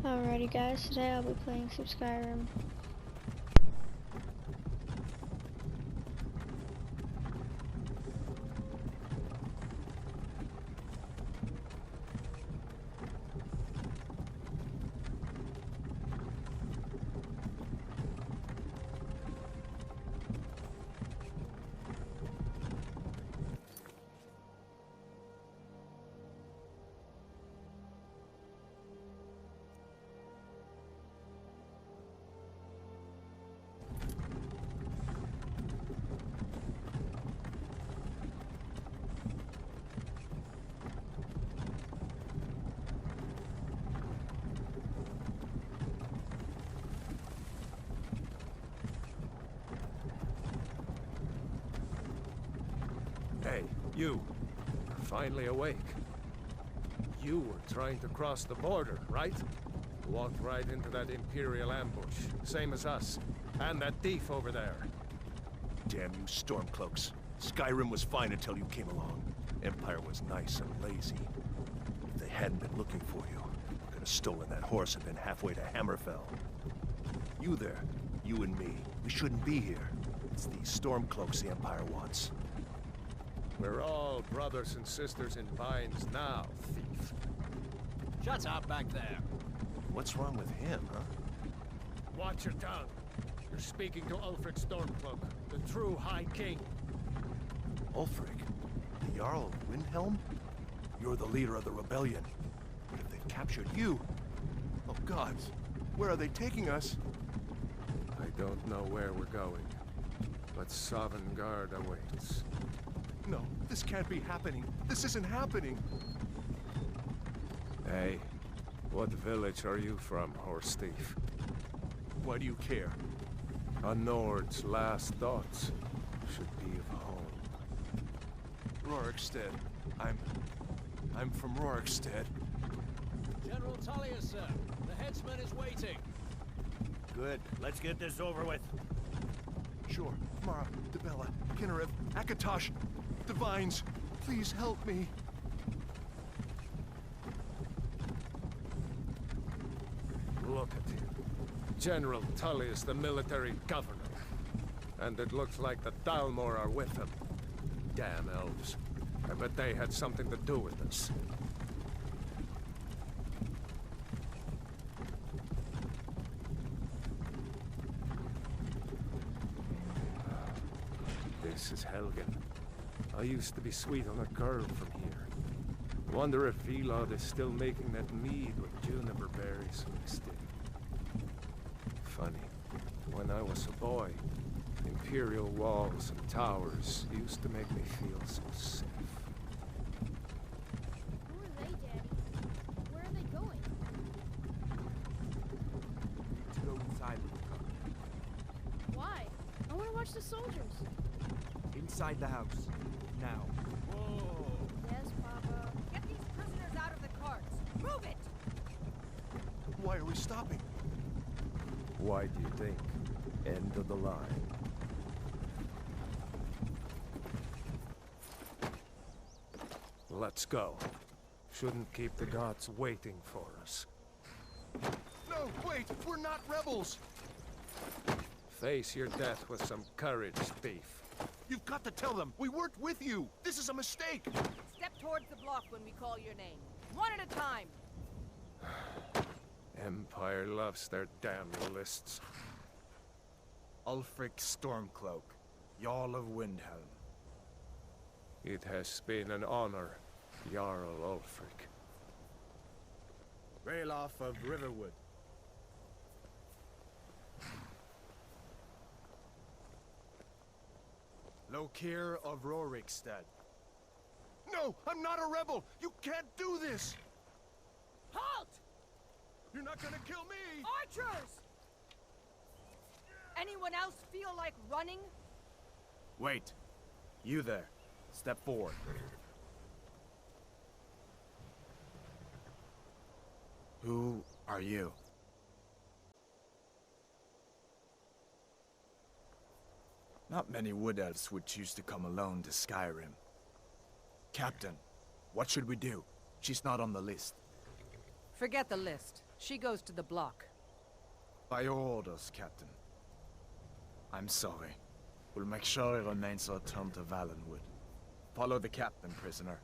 Alrighty guys, today I'll be playing some Skyrim. Hey, you. You're finally awake. You were trying to cross the border, right? Walked right into that Imperial ambush, same as us. And that thief over there. Damn you Stormcloaks. Skyrim was fine until you came along. Empire was nice and lazy. If they hadn't been looking for you, we could have stolen that horse and been halfway to Hammerfell. You there, you and me, we shouldn't be here. It's these Stormcloaks the Empire wants. We're all brothers and sisters in binds now, thief. Shut up back there. What's wrong with him, huh? Watch your tongue. You're speaking to Ulfric Stormcloak, the true High King. Ulfric? The Jarl of Windhelm? You're the leader of the rebellion. But if they've captured you... Oh gods, where are they taking us? I don't know where we're going, but Sovngarde awaits. No, this can't be happening. This isn't happening. Hey, what village are you from, horse thief? Why do you care? A Nord's last thoughts should be of home. Rorikstead. I'm from Rorikstead. General Tullius, sir. The headsman is waiting. Good. Let's get this over with. Sure. Mara, Debella, Kinnarev, Akatosh, Divines, please help me. Look at him. General Tullius, the military governor. And it looks like the Thalmor are with him. Damn elves. I bet they had something to do with this. This is Helgen. I used to be sweet on a girl from here. Wonder if Vilod is still making that mead with juniper berries mixed in. Funny, when I was a boy, Imperial walls and towers used to make me feel so safe. Who are they, Daddy? Where are they going? To go inside with the car. Why? I want to watch the soldiers. Inside the house. Now. Whoa! Yes, Papa. Get these prisoners out of the carts! Move it! Why are we stopping? Why do you think? End of the line. Let's go. Shouldn't keep the gods waiting for us. No, wait! We're not rebels! Face your death with some courage, thief. You've got to tell them! We weren't with you! This is a mistake! Step towards the block when we call your name. One at a time! Empire loves their damn lists. Ulfric Stormcloak, Jarl of Windhelm. It has been an honor, Jarl Ulfric. Ralof of Riverwood. Lokir of Rorikstead. No! I'm not a rebel! You can't do this! Halt! You're not gonna kill me! Archers! Anyone else feel like running? Wait. You there. Step forward. Who are you? Not many wood elves would choose to come alone to Skyrim. Captain, what should we do? She's not on the list. Forget the list. She goes to the block. By your orders, Captain. I'm sorry. We'll make sure he remains returned to Valenwood. Follow the captain, prisoner.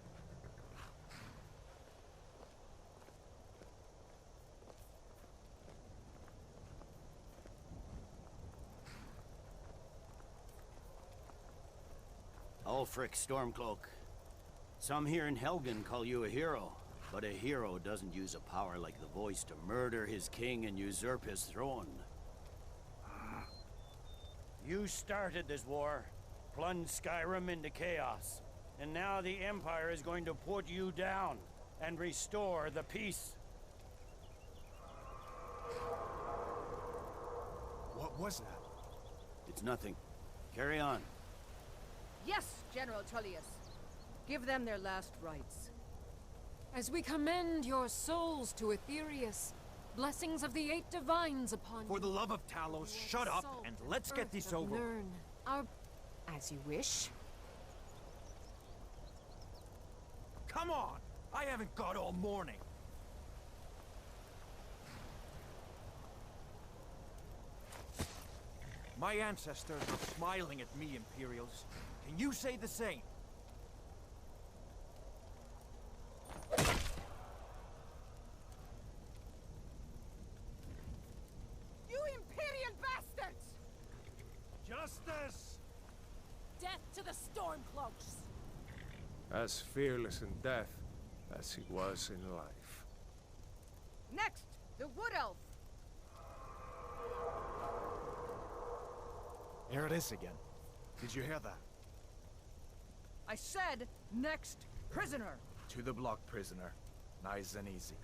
Ulfric Stormcloak. Some here in Helgen call you a hero, but a hero doesn't use a power like the voice to murder his king and usurp his throne. You started this war, plunged Skyrim into chaos, and now the Empire is going to put you down and restore the peace. What was that? It's nothing. Carry on. Yes, General Tullius. Give them their last rites. As we commend your souls to Aetherius, blessings of the 8 divines upon you. For the love of Talos, shut up and let's get this over. Learn our... As you wish. Come on! I haven't got all morning. My ancestors are smiling at me, Imperials. Can you say the same? You Imperial bastards! Justice! Death to the Stormcloaks! As fearless in death as he was in life. Next, the Wood Elf. Here it is again. Did you hear that? I said, next prisoner. To the block, prisoner. Nice and easy.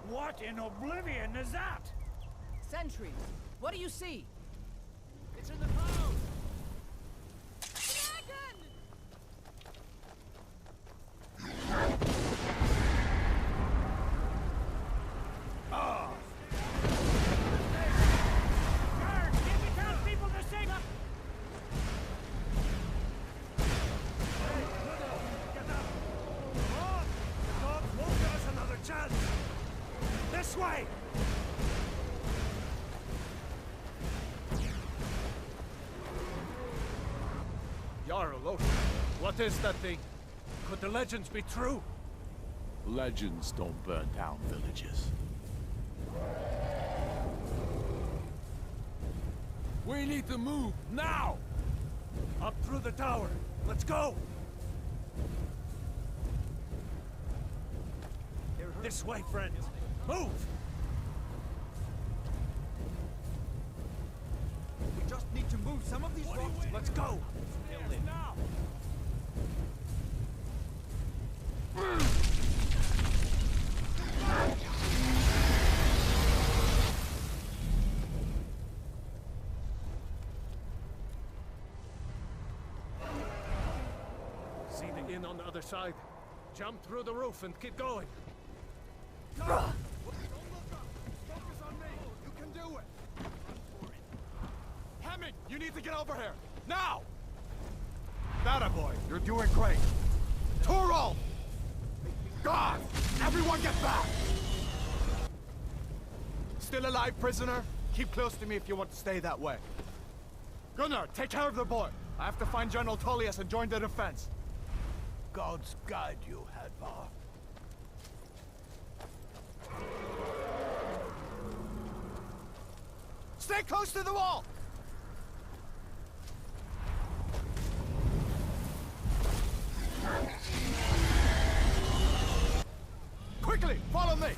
What in oblivion is that? Sentries, what do you see? It's in the cloud! Dragon! This way! Jarl, look. What is that thing? Could the legends be true? Legends don't burn down villages. We need to move, now! Up through the tower. Let's go! This way, friend. Move! We just need to move some of these rocks. Let's go! Now! See the inn on the other side? Jump through the roof and keep going. Don't look up! Focus on me! You can do it! Hammond, you need to get over here! Now! That boy, you're doing great! Torol! God! Everyone get back! Still alive, prisoner? Keep close to me if you want to stay that way. Gunnar, take care of the boy! I have to find General Tullius and join the defense. Gods guide you, Hadvar. Stay close to the wall! Quickly, follow me!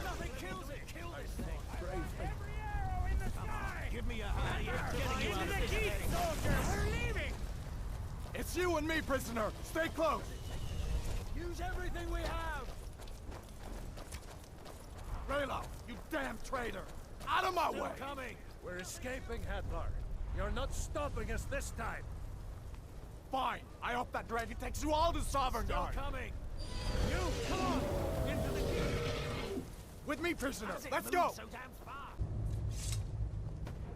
Nothing kills it! Kill this thing! Every arrow in the sky! Give me a hand! Getting you out of this heat, soldier! We're leaving! It's you and me, prisoner! Stay close! Use everything we have! Raylo, you damn traitor! Out of my Still way! coming! We're escaping, Hadvar. You're not stopping us this time. Fine! I hope that dragon takes you all to Sovereign Still Guard! coming! You, come on! Into the queue! With me, prisoner! How's it Let's move go! so damn far?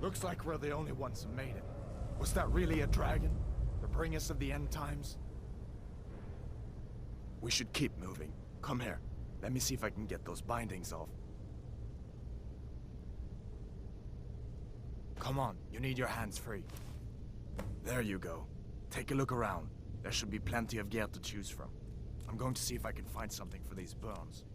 Looks like we're the only ones who made it. Was that really a dragon? To bring us of the end times? We should keep moving. Come here. Let me see if I can get those bindings off. Come on, you need your hands free. There you go. Take a look around. There should be plenty of gear to choose from. I'm going to see if I can find something for these burns.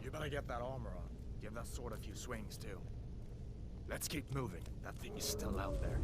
You better get that armor on. Give that sword a few swings, too. Let's keep moving. That thing is still out there.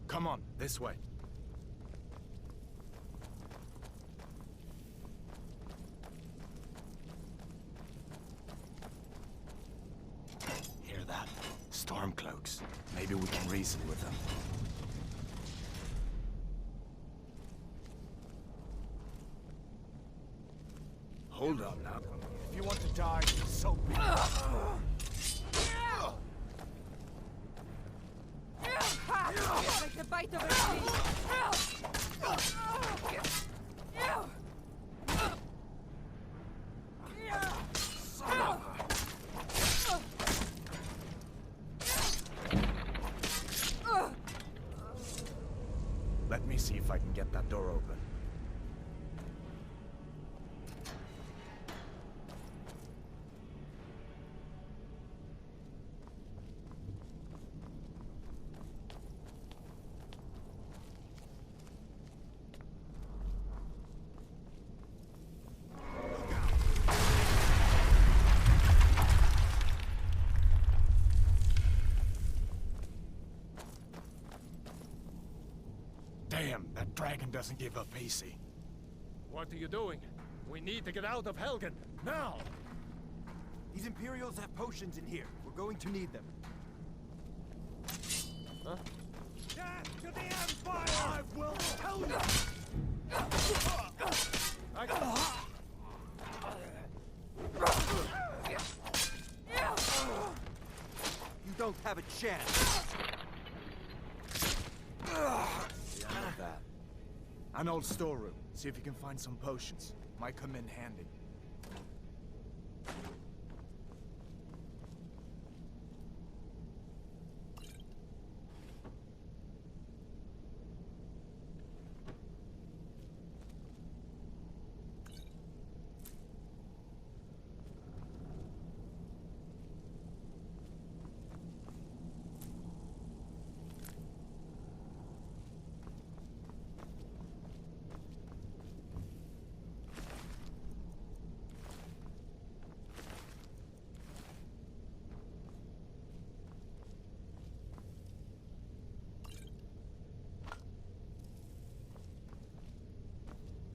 Come on, this way. Hear that? Stormcloaks. Maybe we can reason with them. Hold on now. If you want to die, so be it. Like the bite of a tree. Let me see if I can get that door open. Damn, that dragon doesn't give up easy. What are you doing? We need to get out of Helgen, now! These Imperials have potions in here. We're going to need them. Huh? Death to the Empire! I will tell you! You don't have a chance. That. An old storeroom. See if you can find some potions. Might come in handy.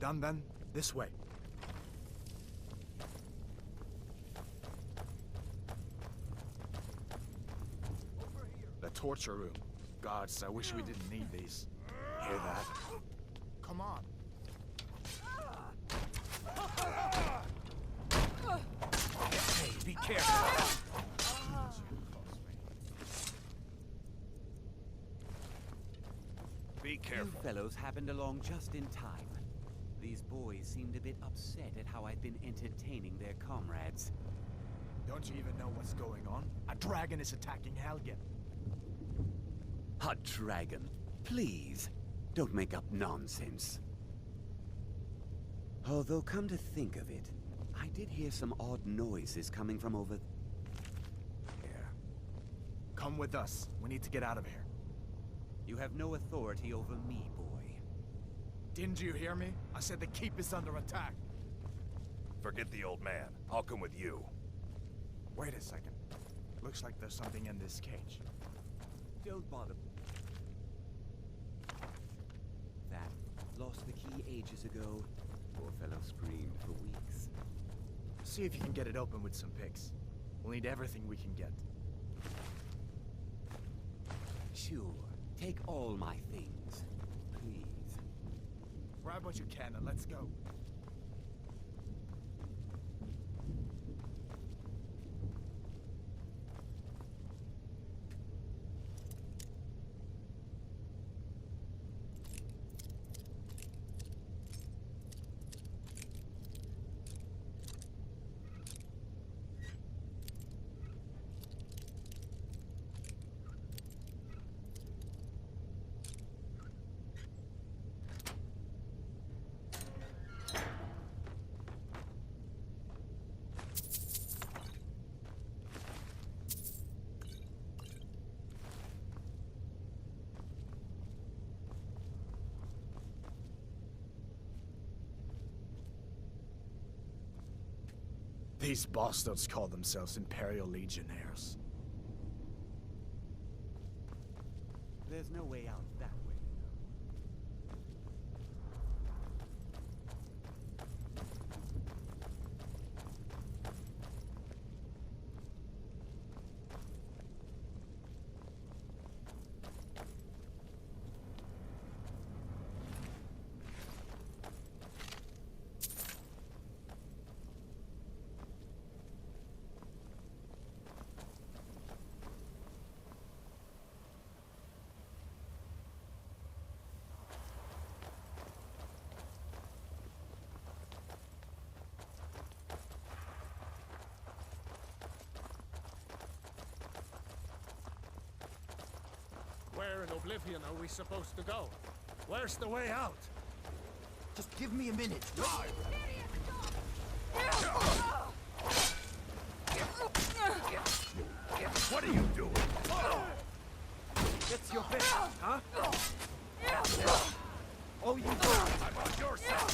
Done then? This way. The torture room. Gods, I wish we didn't need these. Hear that? Come on. Hey, be careful! Be careful. You fellows happened along just in time. These boys seemed a bit upset at how I've been entertaining their comrades. Don't you even know what's going on? A dragon is attacking Helgen. A dragon? Please, don't make up nonsense. Although, come to think of it, I did hear some odd noises coming from over there. Come with us. We need to get out of here. You have no authority over me, boy. Didn't you hear me? I said the keep is under attack. Forget the old man. I'll come with you. Wait a second. Looks like there's something in this cage. Don't bother. That. Lost the key ages ago. Poor fellow screamed for weeks. See if you can get it open with some picks. We'll need everything we can get. Sure. Take all my things. Please. Grab what you can and let's go. These bastards call themselves Imperial Legionnaires. There's no way out that way. Where in Oblivion are we supposed to go? Where's the way out? Just give me a minute. What are you doing? It's your bit, huh? Oh, you do. I'm on your side.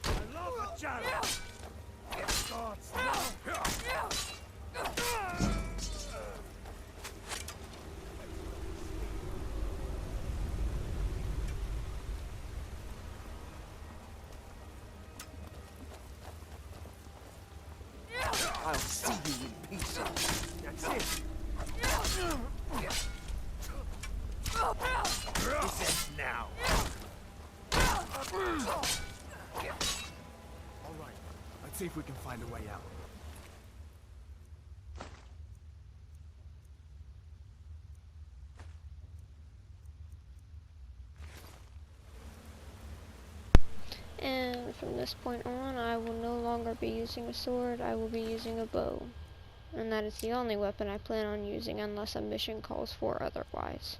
I love a challenge! Gods, no! I'll see you in pieces. That's it. This ends now. All right. Let's see if we can find a way out. And from this point on, I will no longer be using a sword, I will be using a bow. And that is the only weapon I plan on using unless a mission calls for otherwise.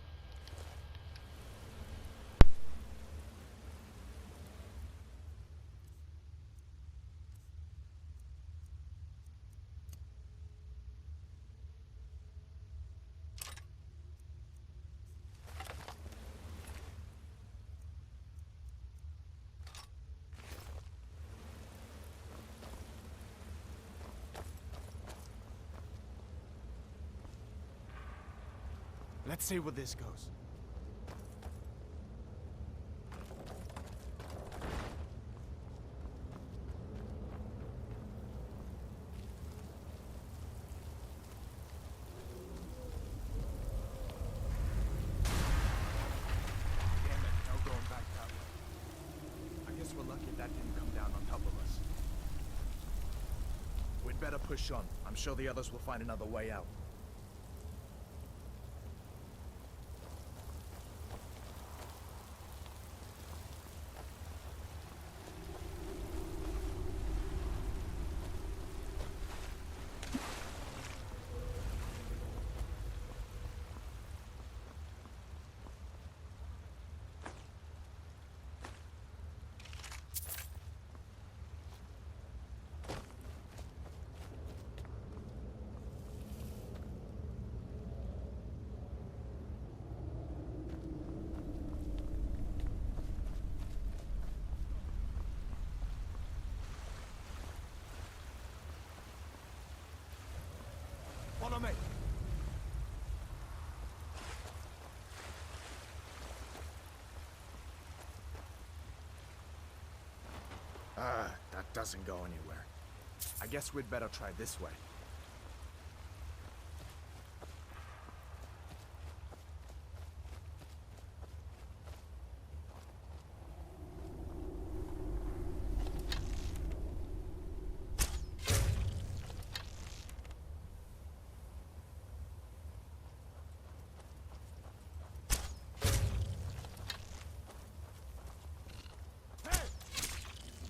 Let's see where this goes. Damn it, no going back that way. I guess we're lucky that didn't come down on top of us. We'd better push on. I'm sure the others will find another way out. doesn't go anywhere. I guess we'd better try this way.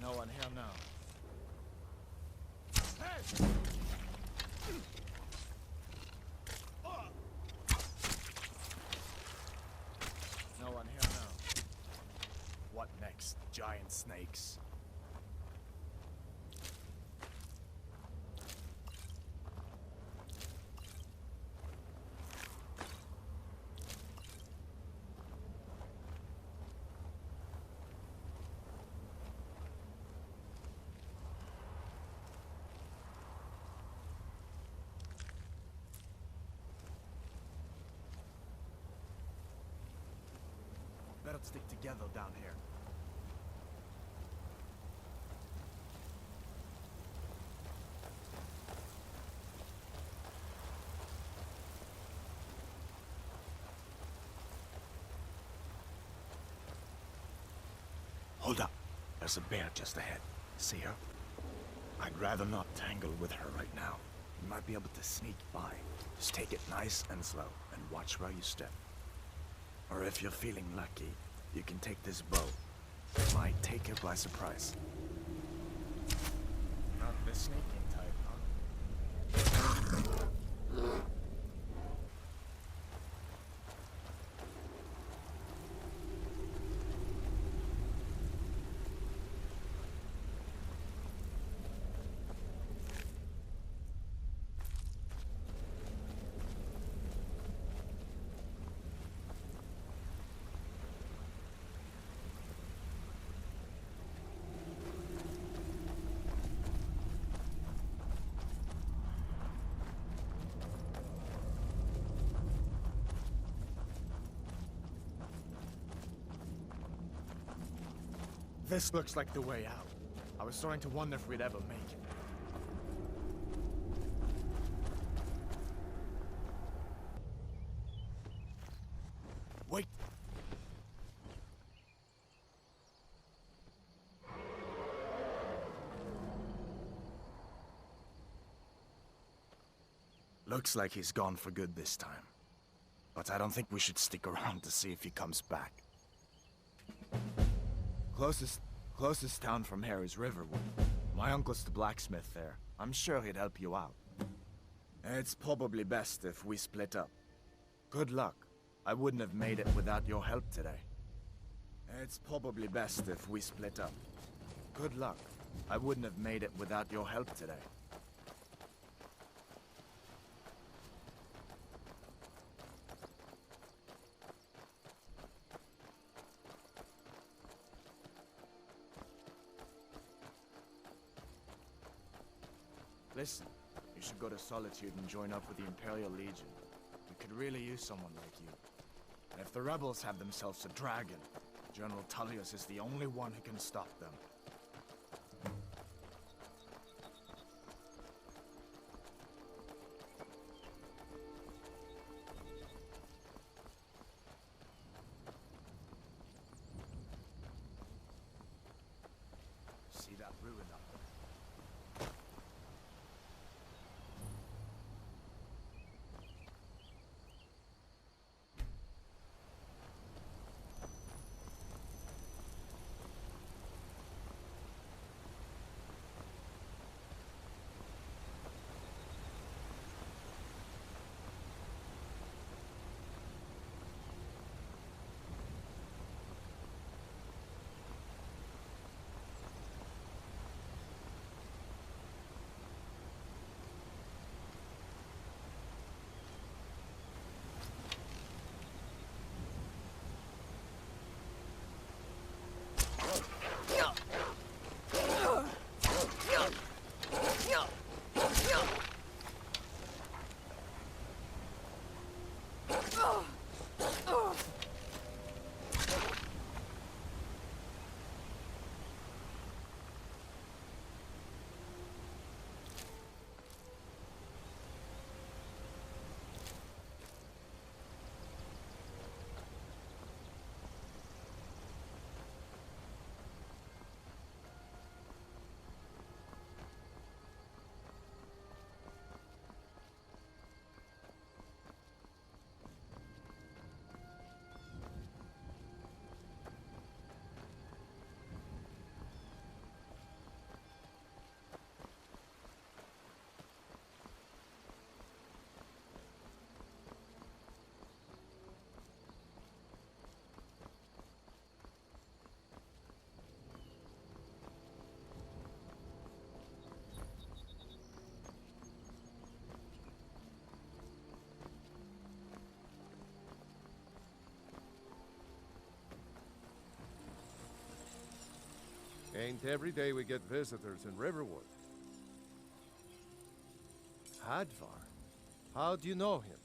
No one here now. No one here now. What next? Giant snakes. Better stick together down here. Hold up. There's a bear just ahead. See her? I'd rather not tangle with her right now. You might be able to sneak by. Just take it nice and slow, and watch where you step. Or if you're feeling lucky, you can take this bow. It might take her by surprise. Not the sneaking type, huh? This looks like the way out. I was starting to wonder if we'd ever make it. Wait! Looks like he's gone for good this time. But I don't think we should stick around to see if he comes back. Closest town from here is Riverwood. My uncle's the blacksmith there. I'm sure he'd help you out. It's probably best if we split up. Good luck. I wouldn't have made it without your help today. It's probably best if we split up. Good luck. I wouldn't have made it without your help today. Listen, you should go to Solitude and join up with the Imperial Legion. We could really use someone like you. And if the rebels have themselves a dragon, General Tullius is the only one who can stop them. See that ruin up there? Ain't every day we get visitors in Riverwood. Hadvar? How do you know him?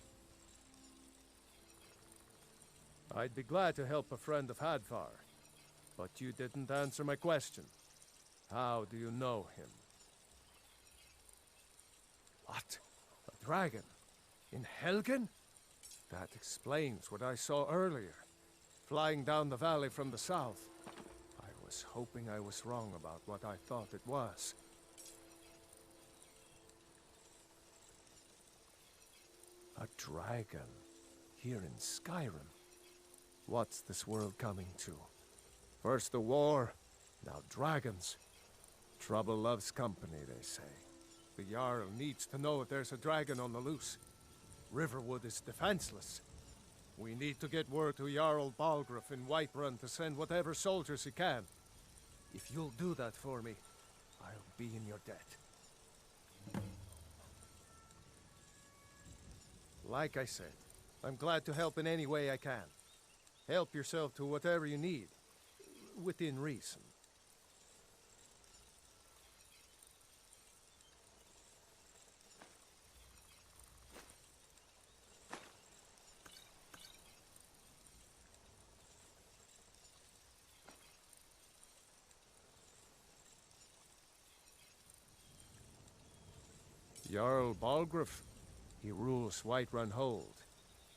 I'd be glad to help a friend of Hadvar, but you didn't answer my question. How do you know him? What? A dragon? In Helgen? That explains what I saw earlier, flying down the valley from the south. I was hoping I was wrong about what I thought it was. A dragon? Here in Skyrim? What's this world coming to? First the war, now dragons. Trouble loves company, they say. The Jarl needs to know if there's a dragon on the loose. Riverwood is defenseless. We need to get word to Jarl Balgruuf in Whiterun to send whatever soldiers he can. If you'll do that for me, I'll be in your debt. Like I said, I'm glad to help in any way I can. Help yourself to whatever you need, within reason. Jarl Balgruuf, he rules Whiterun Hold.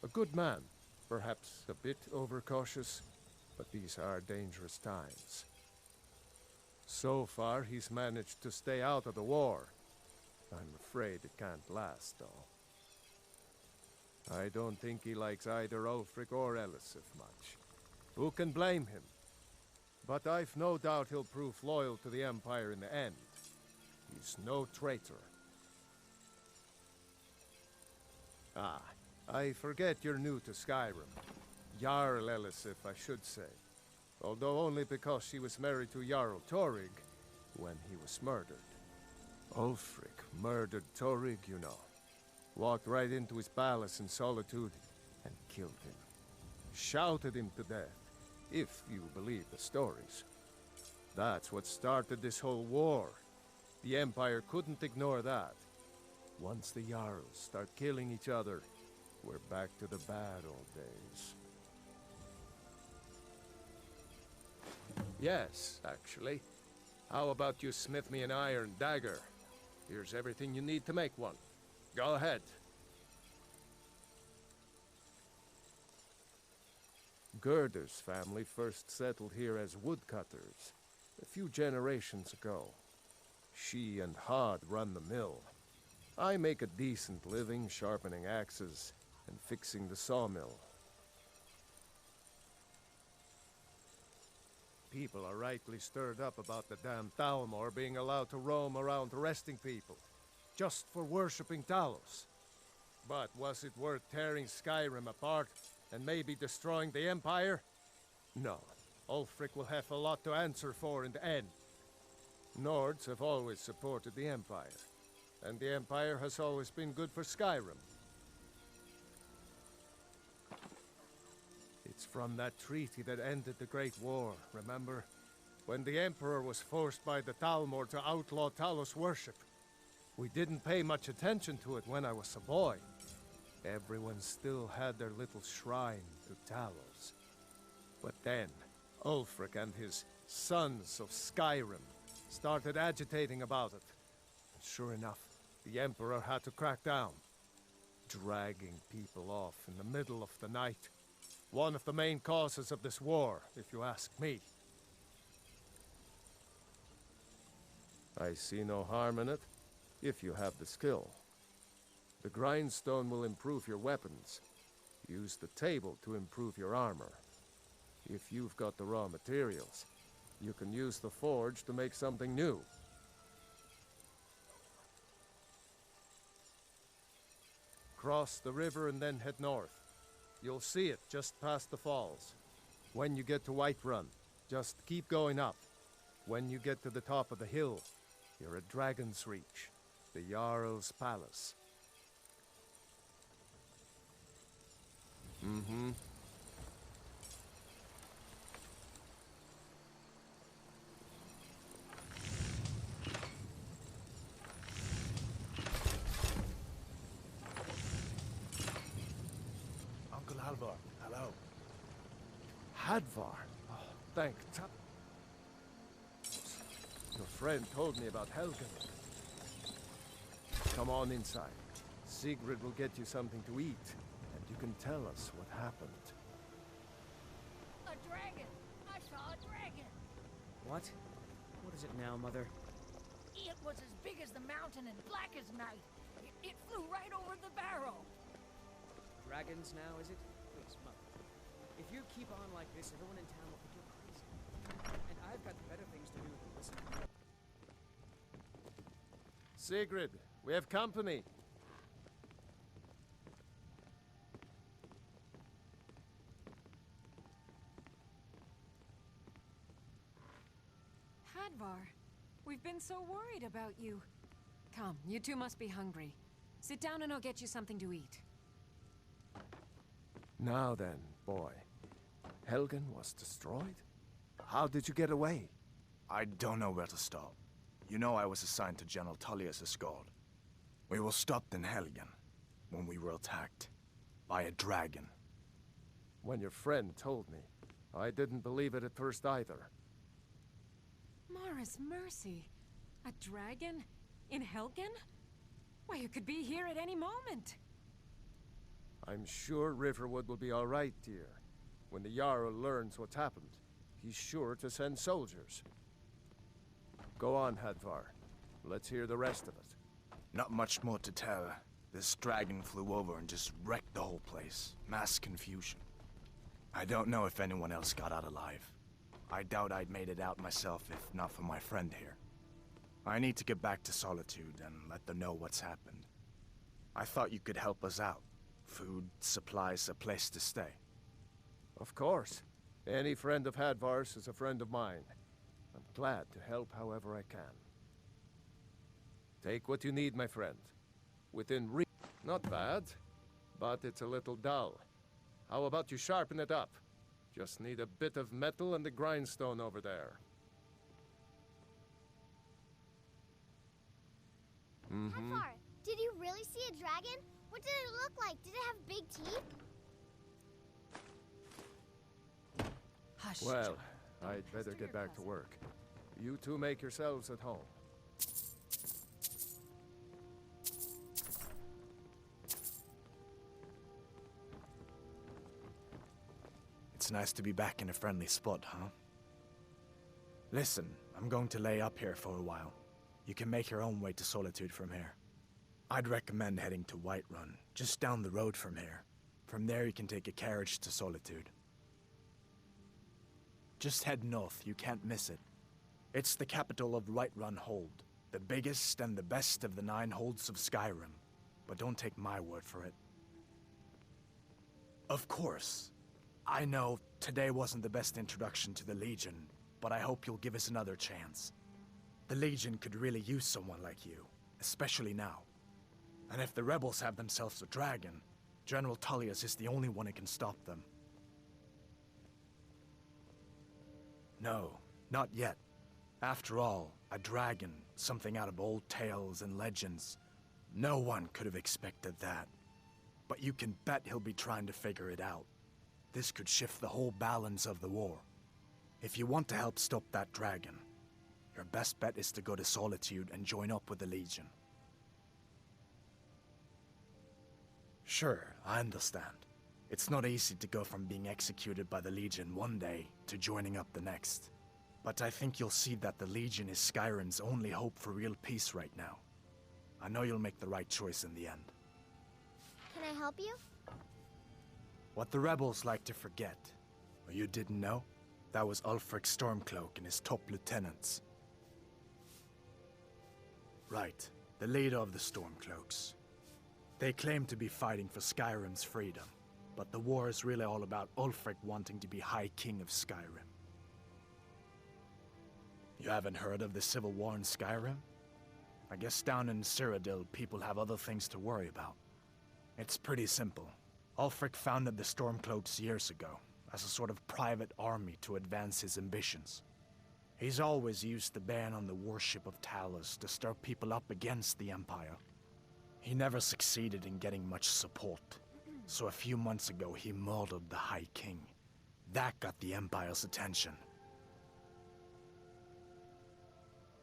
A good man, perhaps a bit overcautious, but these are dangerous times. So far, he's managed to stay out of the war. I'm afraid it can't last, though. I don't think he likes either Ulfric or Elisif much. Who can blame him? But I've no doubt he'll prove loyal to the Empire in the end. He's no traitor. Ah, I forget you're new to Skyrim. Jarl Elisif, I should say. Although only because she was married to Jarl Torrig when he was murdered. Ulfric murdered Torrig, you know. Walked right into his palace in Solitude and killed him. Shouted him to death, if you believe the stories. That's what started this whole war. The Empire couldn't ignore that. Once the Jarls start killing each other, we're back to the bad old days. Yes, actually. How about you smith me an iron dagger? Here's everything you need to make one. Go ahead. Gerder's family first settled here as woodcutters, a few generations ago. She and Hod run the mill. I make a decent living sharpening axes and fixing the sawmill. People are rightly stirred up about the damn Thalmor being allowed to roam around arresting people, just for worshipping Talos. But was it worth tearing Skyrim apart and maybe destroying the Empire? No. Ulfric will have a lot to answer for in the end. Nords have always supported the Empire. And the Empire has always been good for Skyrim. It's from that treaty that ended the Great War, remember? When the Emperor was forced by the Thalmor to outlaw Talos worship. We didn't pay much attention to it when I was a boy. Everyone still had their little shrine to Talos. But then, Ulfric and his Sons of Skyrim started agitating about it. And sure enough, the Emperor had to crack down. Dragging people off in the middle of the night. One of the main causes of this war, if you ask me. I see no harm in it, if you have the skill. The grindstone will improve your weapons. Use the table to improve your armor. If you've got the raw materials, you can use the forge to make something new. Cross the river and then head north. You'll see it just past the falls. When you get to Whiterun, just keep going up. When you get to the top of the hill, you're at Dragon's Reach, the Jarl's Palace. Mm-hmm. Halvar, hello. Hadvar. Oh, thank God. Your friend told me about Helgen. Come on inside. Sigrid will get you something to eat, and you can tell us what happened. A dragon! I saw a dragon! What? What is it now, Mother? It was as big as the mountain and black as night. It flew right over the barrel. Dragons now, is it? Please, Mother. If you keep on like this, everyone in town will think you're crazy. And I've got better things to do than listen. Sigrid, we have company. Hadvar, we've been so worried about you. Come, you two must be hungry. Sit down and I'll get you something to eat. Now then, boy. Helgen was destroyed? How did you get away? I don't know where to start. You know I was assigned to General Tullius' guard. We were stopped in Helgen when we were attacked by a dragon. When your friend told me, I didn't believe it at first either. Mara's mercy. A dragon? In Helgen? Why, you could be here at any moment. I'm sure Riverwood will be all right, dear. When the Jarl learns what's happened, he's sure to send soldiers. Go on, Hadvar. Let's hear the rest of it. Not much more to tell. This dragon flew over and just wrecked the whole place. Mass confusion. I don't know if anyone else got out alive. I doubt I'd made it out myself if not for my friend here. I need to get back to Solitude and let them know what's happened. I thought you could help us out. Food, supplies, a place to stay. Of course. Any friend of Hadvar's is a friend of mine. I'm glad to help however I can. Take what you need, my friend. Within reach. Not bad, but it's a little dull. How about you sharpen it up? Just need a bit of metal and the grindstone over there. Hadvar, did you really see a dragon? What did it look like? Did it have big teeth? Hush. Well, I'd better get back to work. You two make yourselves at home. It's nice to be back in a friendly spot, huh? Listen, I'm going to lay up here for a while. You can make your own way to Solitude from here. I'd recommend heading to Whiterun, just down the road from here. From there you can take a carriage to Solitude. Just head north, you can't miss it. It's the capital of Whiterun Hold, the biggest and the best of the 9 holds of Skyrim. But don't take my word for it. Of course, I know today wasn't the best introduction to the Legion, but I hope you'll give us another chance. The Legion could really use someone like you, especially now. And if the rebels have themselves a dragon, General Tullius is the only one who can stop them. No, not yet. After all, a dragon, something out of old tales and legends. No one could have expected that. But you can bet he'll be trying to figure it out. This could shift the whole balance of the war. If you want to help stop that dragon, your best bet is to go to Solitude and join up with the Legion. Sure, I understand. It's not easy to go from being executed by the Legion one day to joining up the next. But I think you'll see that the Legion is Skyrim's only hope for real peace right now. I know you'll make the right choice in the end. Can I help you? What the rebels like to forget, or you didn't know, that was Ulfric Stormcloak and his top lieutenants. Right, the leader of the Stormcloaks. They claim to be fighting for Skyrim's freedom, but the war is really all about Ulfric wanting to be High King of Skyrim. You haven't heard of the Civil War in Skyrim? I guess down in Cyrodiil, people have other things to worry about. It's pretty simple. Ulfric founded the Stormcloaks years ago, as a sort of private army to advance his ambitions. He's always used the ban on the worship of Talos to stir people up against the Empire. He never succeeded in getting much support. So a few months ago, he murdered the High King. That got the Empire's attention.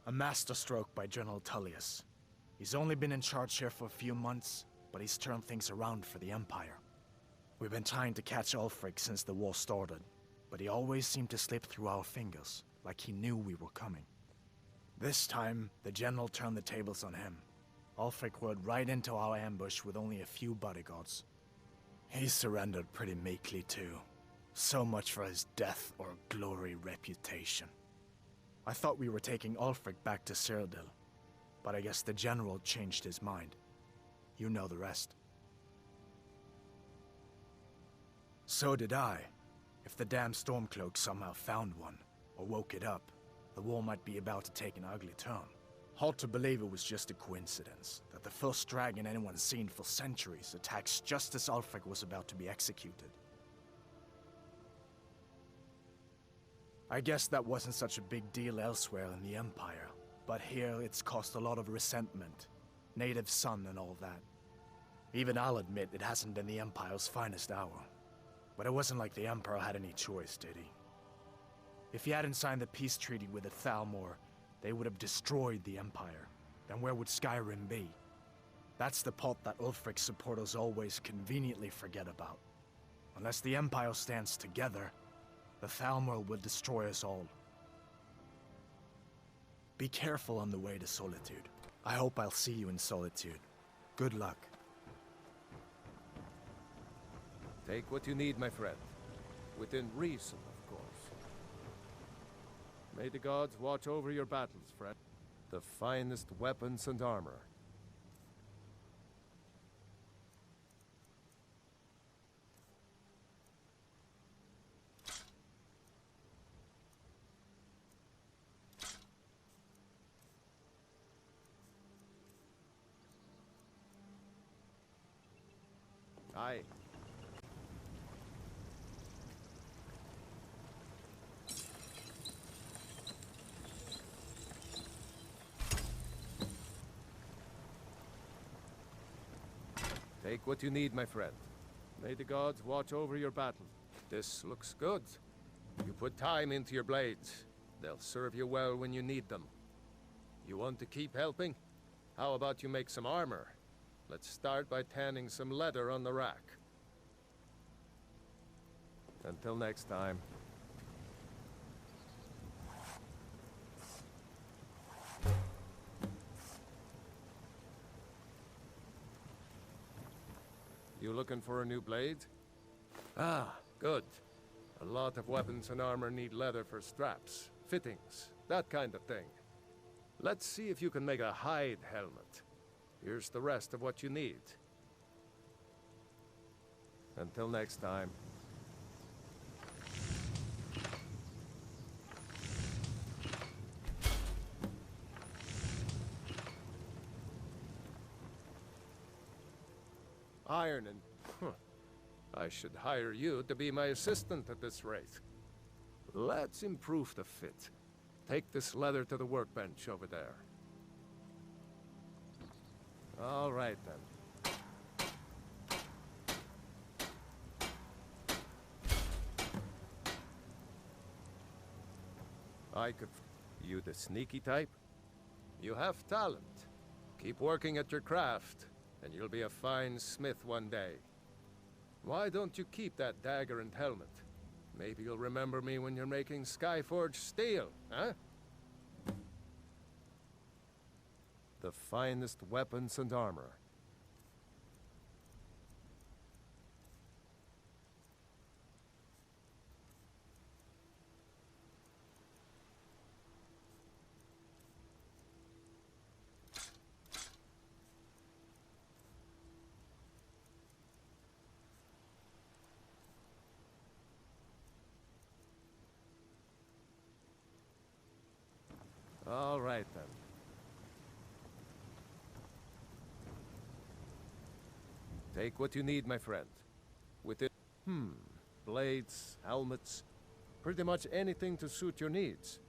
A masterstroke by General Tullius. He's only been in charge here for a few months, but he's turned things around for the Empire. We've been trying to catch Ulfric since the war started, but he always seemed to slip through our fingers, like he knew we were coming. This time, the General turned the tables on him. Ulfric rode right into our ambush with only a few bodyguards. He surrendered pretty meekly too. So much for his death or glory reputation. I thought we were taking Ulfric back to Cyrodiil, but I guess the General changed his mind. You know the rest. So did I. If the damn Stormcloak somehow found one, or woke it up, the war might be about to take an ugly turn. Hard to believe it was just a coincidence, that the first dragon anyone's seen for centuries attacks just as Ulfric was about to be executed. I guess that wasn't such a big deal elsewhere in the Empire, but here it's caused a lot of resentment. Native son and all that. Even I'll admit it hasn't been the Empire's finest hour. But it wasn't like the Emperor had any choice, did he? If he hadn't signed the peace treaty with the Thalmor, they would have destroyed the Empire. Then where would Skyrim be? That's the part that Ulfric's supporters always conveniently forget about. Unless the Empire stands together, the Thalmor will destroy us all. Be careful on the way to Solitude. I hope I'll see you in Solitude. Good luck. Take what you need, my friend. Within reason, of course. May the gods watch over your battles, friend. The finest weapons and armor. Aye. Take what you need, my friend. May the gods watch over your battle. This looks good. You put time into your blades. They'll serve you well when you need them. You want to keep helping? How about you make some armor? Let's start by tanning some leather on the rack. Until next time. You looking for a new blade? Ah, good. A lot of weapons and armor need leather for straps, fittings, that kind of thing. Let's see if you can make a hide helmet. Here's the rest of what you need. Until next time. Ironing. I should hire you to be my assistant at this rate. Let's improve the fit. Take this leather to the workbench over there. All right, then. I could... You the sneaky type? You have talent. Keep working at your craft, and you'll be a fine smith one day. Why don't you keep that dagger and helmet? Maybe you'll remember me when you're making Skyforged steel, huh? The finest weapons and armor. All right, then. Take what you need, my friend. With it... blades, helmets, pretty much anything to suit your needs.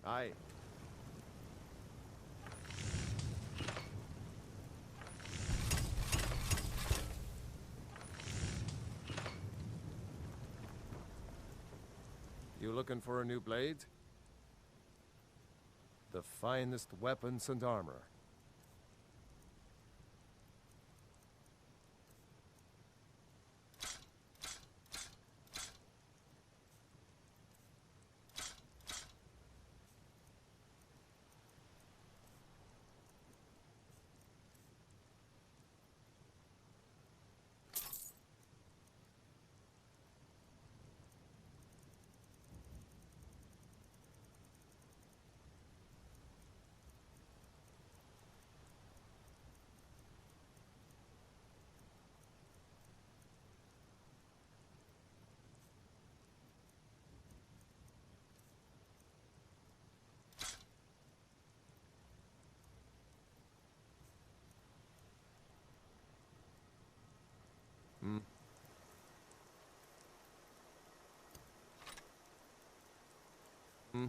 Aye. You looking for a new blade? The finest weapons and armor. Hmm. Hmm.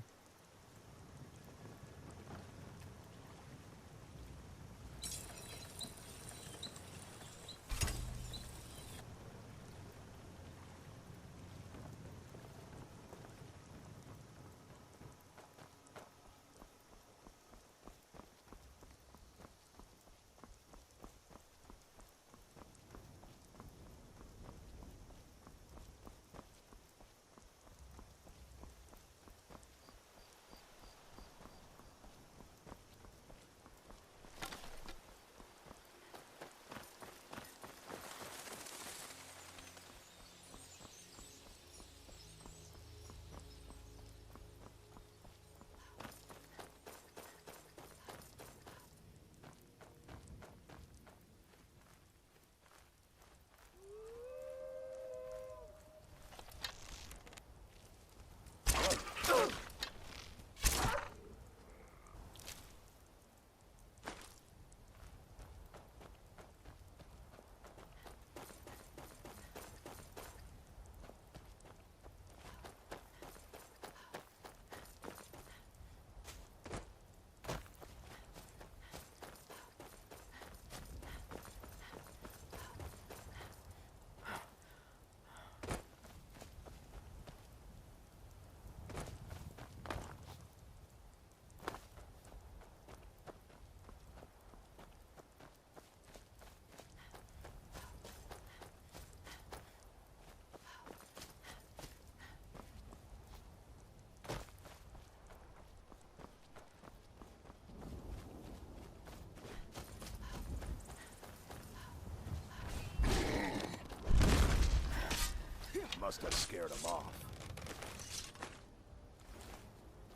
Must have scared him off.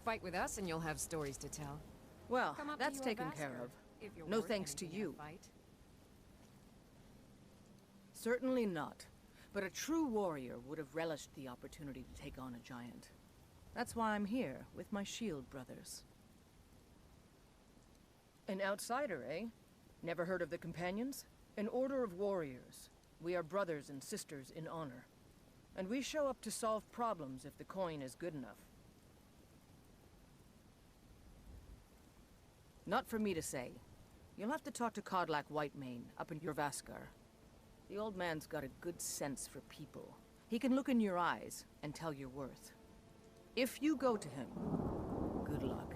Fight with us and you'll have stories to tell. Well, Come up to that's your taken bastard, care of. if you're No worth thanks to anything in a you. fight. Certainly not. But a true warrior would have relished the opportunity to take on a giant. That's why I'm here, with my shield brothers. An outsider, eh? Never heard of the Companions? An order of warriors. We are brothers and sisters in honor. And we show up to solve problems if the coin is good enough. Not for me to say. You'll have to talk to Kodlak Whitemane up in Jorvaskar. The old man's got a good sense for people. He can look in your eyes and tell your worth. If you go to him, good luck.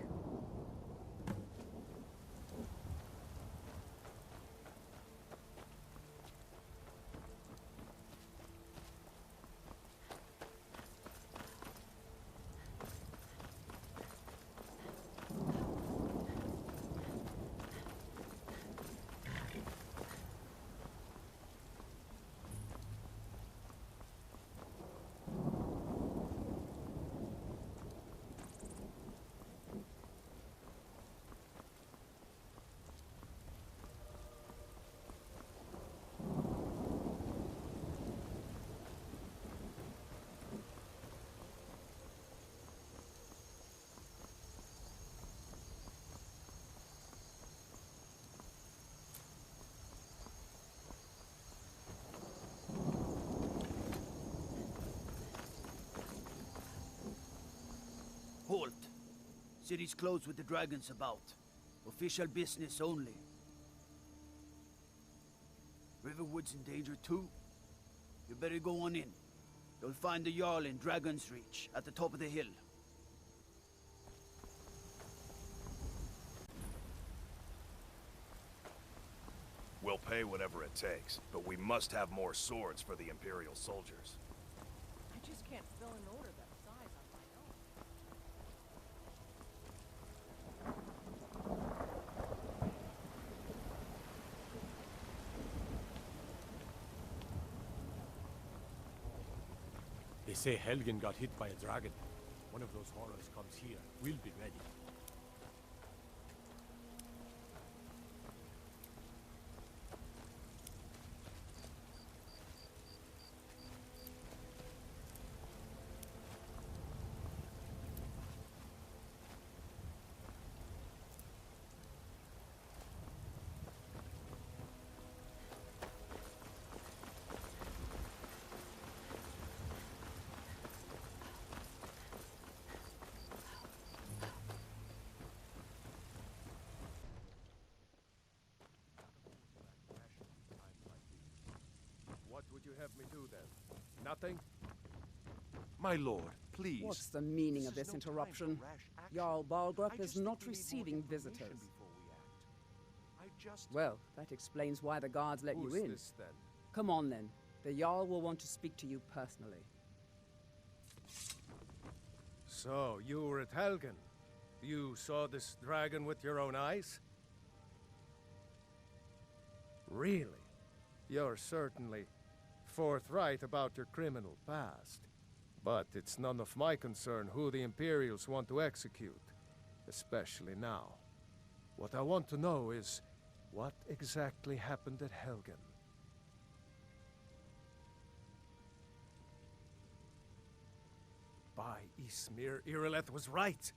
City's closed with the dragons about. Official business only. Riverwood's in danger too. You better go on in. You'll find the Jarl in Dragon's Reach, at the top of the hill. We'll pay whatever it takes, but we must have more swords for the Imperial soldiers. I just can't fill an order that size on my own. They say Helgen got hit by a dragon. One of those horrors comes here. We'll be ready. What would you have me do then? Nothing? My lord, please. What's the meaning of this interruption? Jarl Balgrup is not receiving visitors. Well, that explains why the guards let you Who's in. this, then? Come on then. The Jarl will want to speak to you personally. So, you were at Helgen. You saw this dragon with your own eyes? Really? You're certainly forthright about your criminal past. But it's none of my concern who the Imperials want to execute, especially now. What I want to know is, what exactly happened at Helgen? By Ysmir, Irileth was right!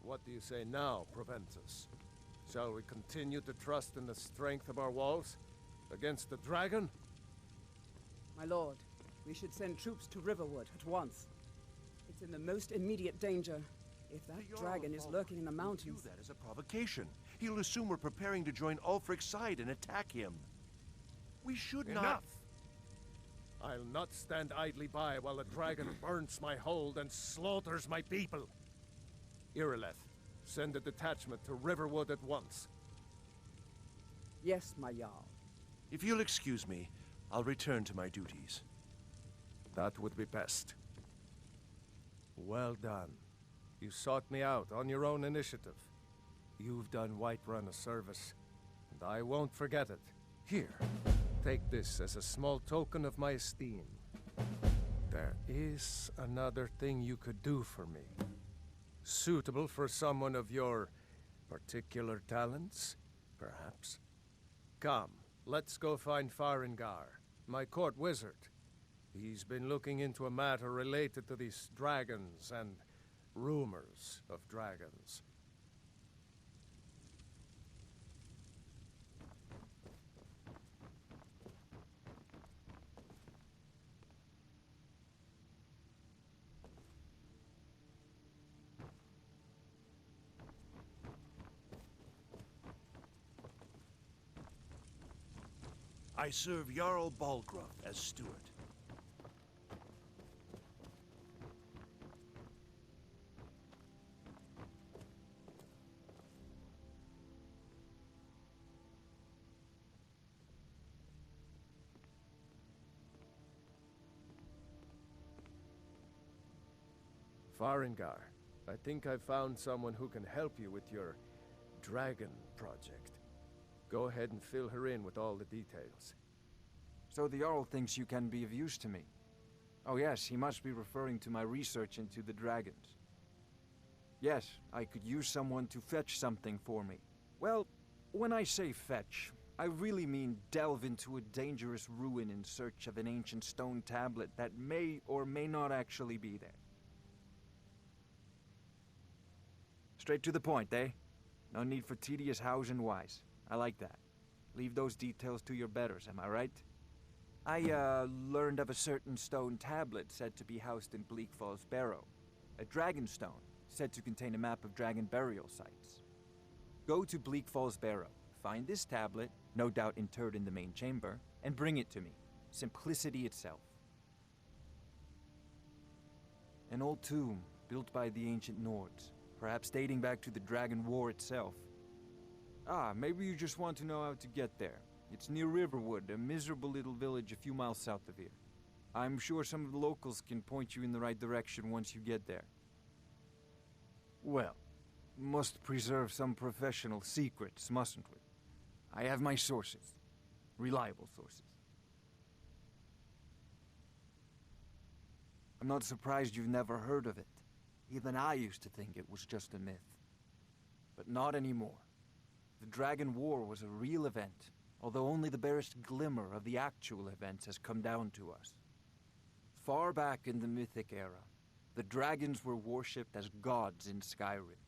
What do you say now, Proventus? Shall we continue to trust in the strength of our walls against the dragon? My lord, we should send troops to Riverwood at once. It's in the most immediate danger. If that dragon is lurking in the mountains... That is a provocation. He'll assume we're preparing to join Ulfric's side and attack him. We should not... Enough! I'll not stand idly by while the dragon burns my hold and slaughters my people. Irileth, send a detachment to Riverwood at once. Yes, my Jarl. If you'll excuse me, I'll return to my duties. That would be best. Well done. You sought me out on your own initiative. You've done Whiterun a service, and I won't forget it. Here, take this as a small token of my esteem. There is another thing you could do for me. Suitable for someone of your particular talents, perhaps. Come, let's go find Farengar, my court wizard. He's been looking into a matter related to these dragons and rumors of dragons. I serve Jarl Balgrup as steward. Farengar, I think I've found someone who can help you with your dragon project. Go ahead and fill her in with all the details. So the Jarl thinks you can be of use to me. Oh yes, he must be referring to my research into the dragons. Yes, I could use someone to fetch something for me. Well, when I say fetch, I really mean delve into a dangerous ruin in search of an ancient stone tablet that may or may not actually be there. Straight to the point, eh? No need for tedious hows and whys. I like that. Leave those details to your betters, am I right? I, learned of a certain stone tablet said to be housed in Bleak Falls Barrow. A dragon stone, said to contain a map of dragon burial sites. Go to Bleak Falls Barrow, find this tablet, no doubt interred in the main chamber, and bring it to me. Simplicity itself. An old tomb built by the ancient Nords, perhaps dating back to the Dragon War itself. Ah, maybe you just want to know how to get there. It's near Riverwood, a miserable little village a few miles south of here. I'm sure some of the locals can point you in the right direction once you get there. Well, must preserve some professional secrets, mustn't we? I have my sources. Reliable sources. I'm not surprised you've never heard of it. Even I used to think it was just a myth. But not anymore. The Dragon War was a real event, although only the barest glimmer of the actual events has come down to us. Far back in the Mythic era, the dragons were worshipped as gods in Skyrim.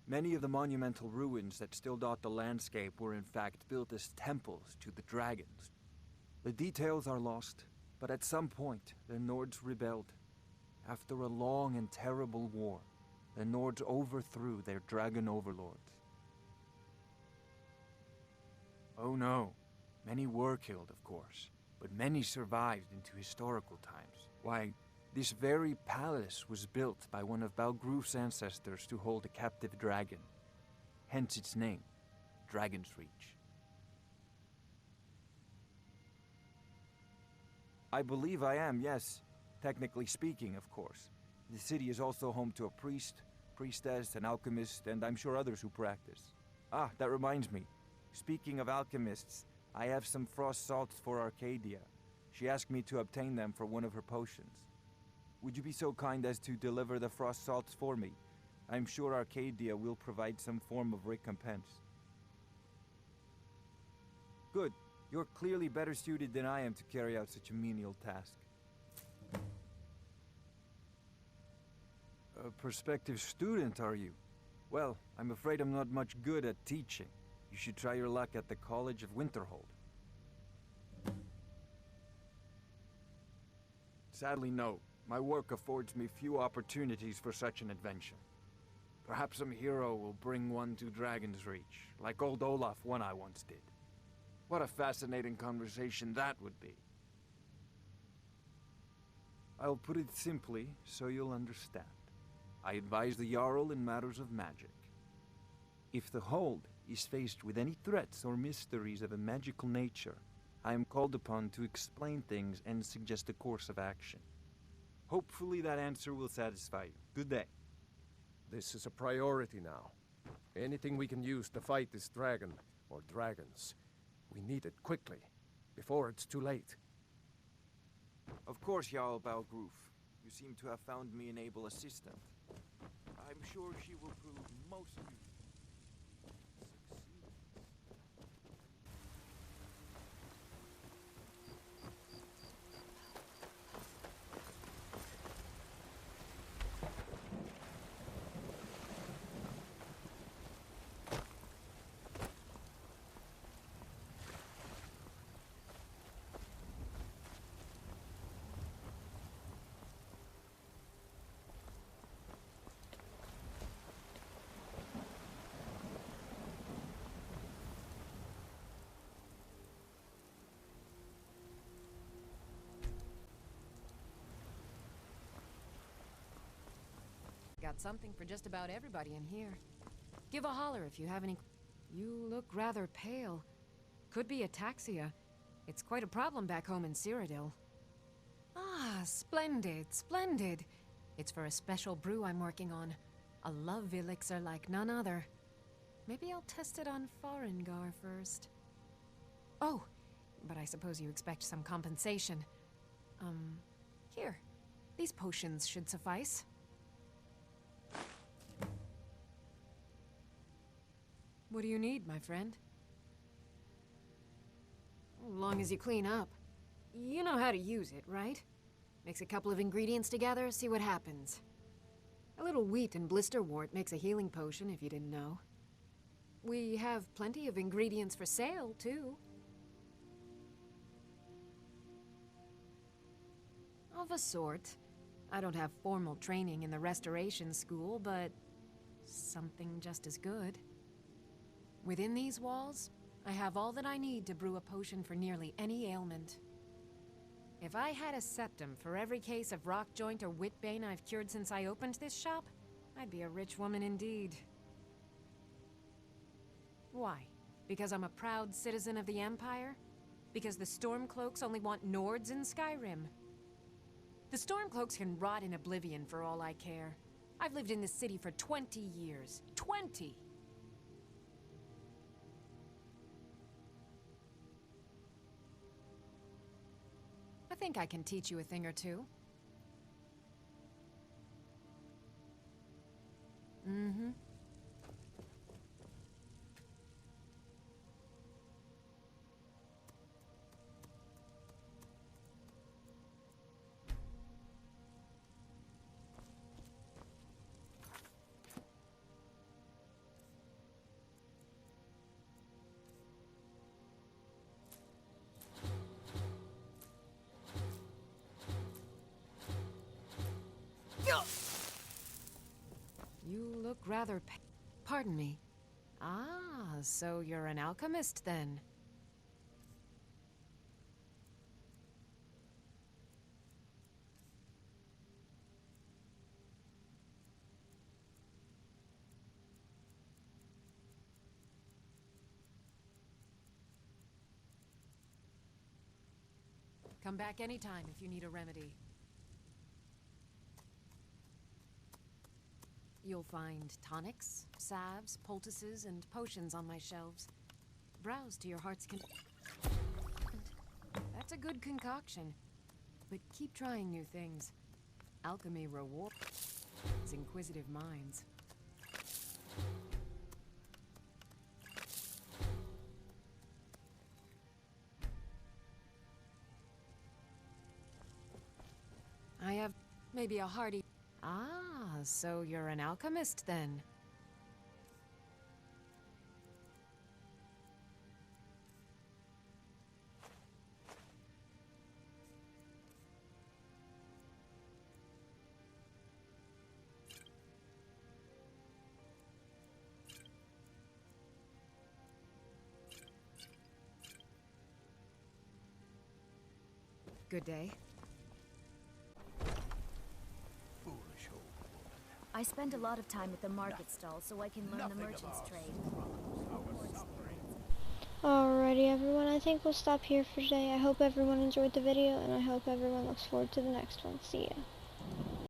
Many of the monumental ruins that still dot the landscape were in fact built as temples to the dragons. The details are lost, but at some point the Nords rebelled. After a long and terrible war, the Nords overthrew their dragon overlords. Oh no, many were killed, of course, but many survived into historical times. Why, this very palace was built by one of Balgroof's ancestors to hold a captive dragon. Hence its name, Dragon's Reach. I believe I am, yes. Technically speaking, of course. The city is also home to a priest, priestess, an alchemist, and I'm sure others who practice. Ah, that reminds me. Speaking of alchemists, I have some frost salts for Arcadia. She asked me to obtain them for one of her potions. Would you be so kind as to deliver the frost salts for me? I'm sure Arcadia will provide some form of recompense. Good. You're clearly better suited than I am to carry out such a menial task. A prospective student, are you? Well, I'm afraid I'm not much good at teaching. You should try your luck at the College of Winterhold. Sadly, no. My work affords me few opportunities for such an adventure. Perhaps some hero will bring one to Dragon's Reach, like old Olaf one I once did. What a fascinating conversation that would be. I'll put it simply so you'll understand. I advise the Jarl in matters of magic. If the Hold is faced with any threats or mysteries of a magical nature, I am called upon to explain things and suggest a course of action. Hopefully that answer will satisfy you. Good day. This is a priority now. Anything we can use to fight this dragon, or dragons, we need it quickly, before it's too late. Of course, Jarl Balgroof. You seem to have found me an able assistant. I'm sure she will prove most useful. Got something for just about everybody in here. Give a holler if you have any... You look rather pale. Could be ataxia. It's quite a problem back home in Cyrodiil. Ah, splendid, splendid. It's for a special brew I'm working on. A love elixir like none other. Maybe I'll test it on Farengar first. Oh, but I suppose you expect some compensation. Here. These potions should suffice. What do you need, my friend? As long as you clean up. You know how to use it, right? Mix a couple of ingredients together, see what happens. A little wheat and blisterwort makes a healing potion, if you didn't know. We have plenty of ingredients for sale, too. Of a sort. I don't have formal training in the restoration school, but something just as good. Within these walls, I have all that I need to brew a potion for nearly any ailment. If I had a septum for every case of rock joint or whitbane I've cured since I opened this shop, I'd be a rich woman indeed. Why? Because I'm a proud citizen of the Empire? Because the Stormcloaks only want Nords in Skyrim? The Stormcloaks can rot in oblivion for all I care. I've lived in this city for 20 years. 20! I think I can teach you a thing or two. Mm-hmm. You look rather pardon me. Ah, so you're an alchemist then. Come back anytime if you need a remedy. You'll find tonics, salves, poultices, and potions on my shelves. Browse to your heart's content. That's a good concoction. But keep trying new things. Alchemy rewards inquisitive minds. I have maybe a hearty... Ah, so you're an alchemist then. Good day. I spend a lot of time at the market stall so I can learn the merchant's trade. Alrighty everyone, I think we'll stop here for today. I hope everyone enjoyed the video, and I hope everyone looks forward to the next one. See ya.